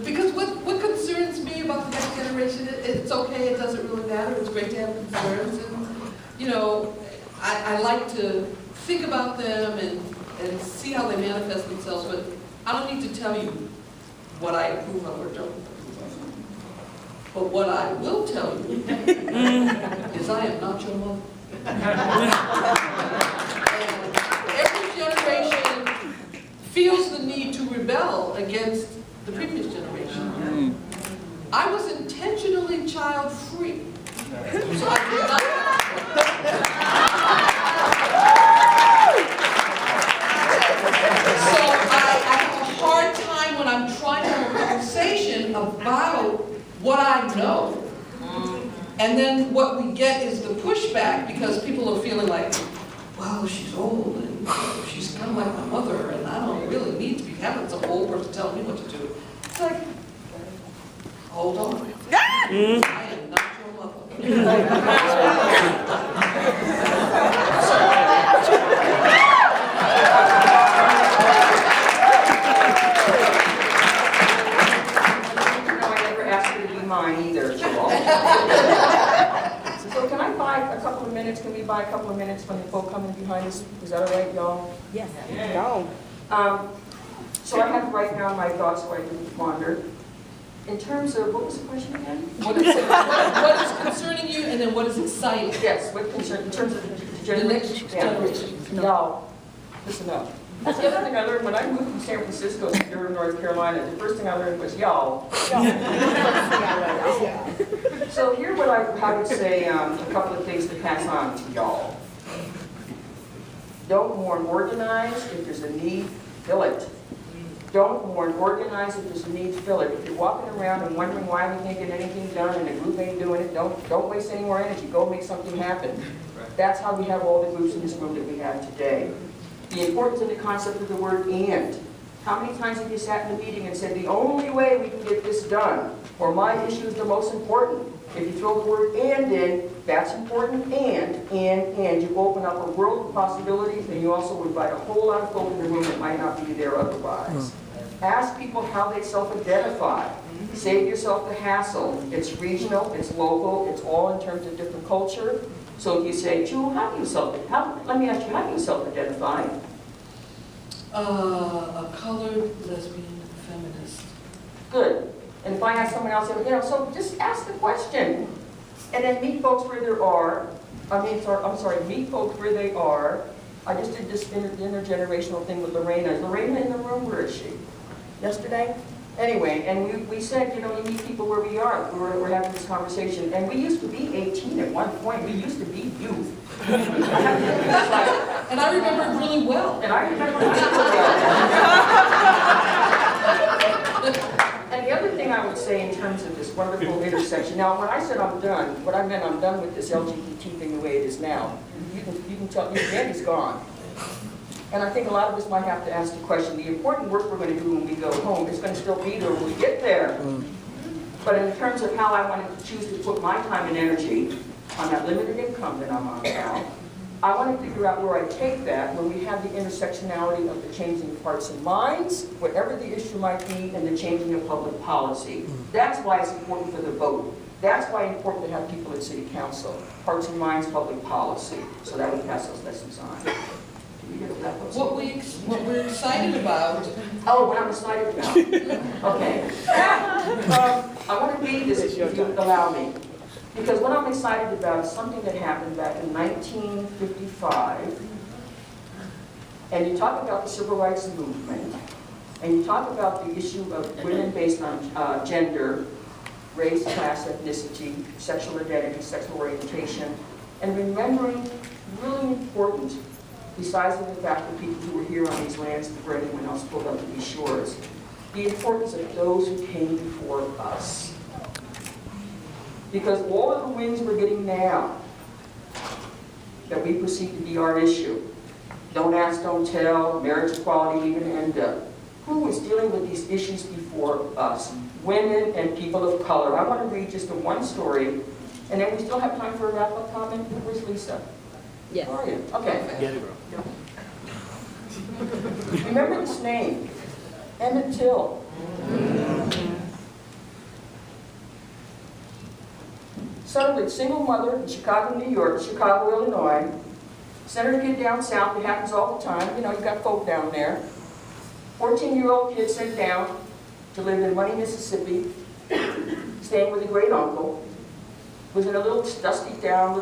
Because what concerns me about the next generation, it's okay, it doesn't really matter, it's great to have concerns, and, you know, I like to think about them and see how they manifest themselves, but I don't need to tell you what I approve of or don't approve of. But what I will tell you is I am not your mother. And every generation feels the need to rebel against the previous generation. I was intentionally child-free, so I did not So I have a hard time when I'm trying to have a conversation about what I know. And then what we get is the pushback because people are feeling like, well, she's old and she's kind of like my mother and I don't really need to be having some old person telling me what to do. It's like, hold on. I am not your mother. So can I buy a couple of minutes? Can we buy a couple of minutes from the folk coming behind us? Is that all right, y'all? Yes. No. So I have to write down my thoughts so I can wander. In terms of, what was the question again? What is concerning you, and then what is exciting? Yes, what concern, in terms of the next generation. Y'all, listen up. That's the other thing I learned when I moved from San Francisco to Durham, North Carolina. The first thing I learned was y'all. So here what I would say, a couple of things to pass on to y'all. Don't mourn, organize. If there's a need, fill it. Don't mourn, organize. If there's a need, fill it. If you're walking around and wondering why we can't get anything done and the group ain't doing it, don't waste any more energy. Go make something happen. That's how we have all the groups in this room that we have today. The importance of the concept of the word "and." How many times have you sat in a meeting and said, the only way we can get this done, or my issue is the most important? If you throw the word "and" in, that's important, and you open up a world of possibilities, and you also invite a whole lot of folk in the room that might not be there otherwise. Ask people how they self-identify. Save yourself the hassle. It's regional, it's local, it's all in terms of different culture. So if you say, Jewel, let me ask you, how do you self-identify? A colored lesbian feminist. Good. And if I ask someone else, so just ask the question. And then meet folks where there are. Meet folks where they are. I just did this intergenerational thing with Lorena. Is Lorena in the room? Where is she? Yesterday? Anyway, and we said, you meet people where we are. We're having this conversation. And we used to be 18 at one point. We used to be youth. And I remember it really well. And I remember it really well. And the other thing I would say in terms of this wonderful intersection, now when I said I'm done, what I meant I'm done with this LGBT thing the way it is now. You can tell, Andy's gone. And I think a lot of us might have to ask the question, the important work we're going to do when we go home is going to still be there when we get there. But in terms of how I wanted to choose to put my time and energy on that limited income that I'm on now, I want to figure out where I take that when we have the intersectionality of the changing of hearts and minds, whatever the issue might be, and the changing of public policy. That's why it's important for the vote. That's why it's important to have people at City Council. Hearts and minds, public policy. So that would pass those lessons on. What we're excited about. Oh, what I'm excited about. Okay. I want to read this if you allow me. Because what I'm excited about is something that happened back in 1955. And you talk about the Civil Rights Movement. And you talk about the issue of women based on gender, race, class, ethnicity, sexual identity, sexual orientation. And remembering, really important, besides the fact that people who were here on these lands before anyone else pulled up to these shores, the importance of those who came before us. Because all of the wins we're getting now that we perceive to be our issue, don't ask, don't tell, marriage equality, even end up. Who was dealing with these issues before us? Women and people of color. I want to read just one story, and then we still have time for a wrap-up comment. Where's Lisa? Yes. How are you? Okay. Get it, bro. Remember this name, Emmett Till. Son of a single mother in Chicago, New York, Chicago, Illinois. Sent her kid down south. It happens all the time. You know, you've got folk down there. 14-year-old kid sent down to live in Money, Mississippi, staying with a great uncle. Was in a little dusty town,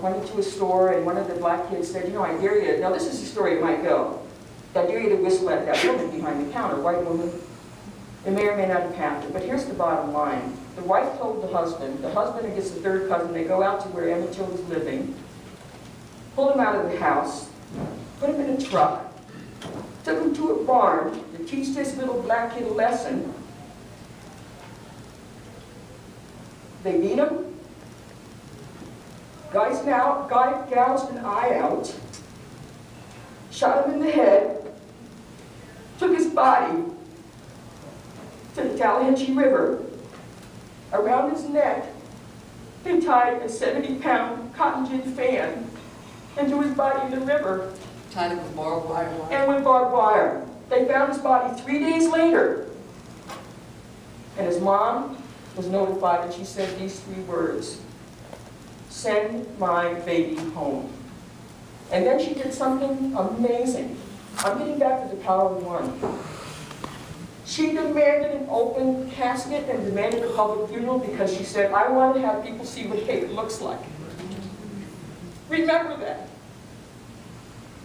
went into a store, and one of the black kids said, I dare you, now this is the story it might go. I dare you to whistle at that woman behind the counter, white woman. It may or may not have happened, but here's the bottom line. The wife told the husband against the third cousin, they go out to where Emmett Till was living, pulled him out of the house, put him in a truck, took him to a barn to teach this little black kid a lesson. They beat him. Guy gouged an eye out, shot him in the head, took his body to the Tallahatchie River. Around his neck, they tied a 70-pound cotton gin fan into his body in the river. Tied it with barbed wire. And with barbed wire. They found his body 3 days later. And his mom was notified, and she said these 3 words: "Send my baby home." And then she did something amazing. I'm getting back to the power of one. She demanded an open casket and demanded a public funeral because she said, I want to have people see what hate looks like. Remember that.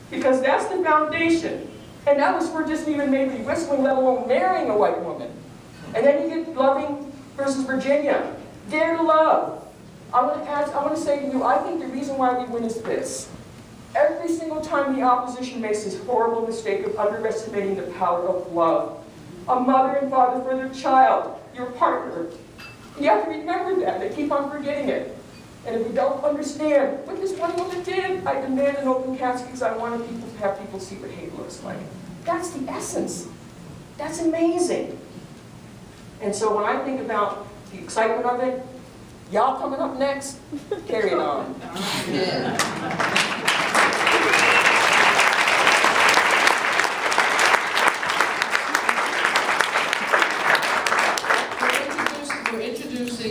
Because that's the foundation. And that was for just even maybe whistling, let alone marrying a white woman. And then you get Loving versus Virginia. Dare to love. I want to say to you, I think the reason why we win is this. Every single time the opposition makes this horrible mistake of underestimating the power of love. A mother and father for their child, your partner. You have to remember that. They keep on forgetting it. And if we don't understand what this one woman did, I demand an open casket because I want people to have people see what hate looks like. That's the essence. That's amazing. And so when I think about the excitement of it, y'all coming up next, carry it on. Yeah.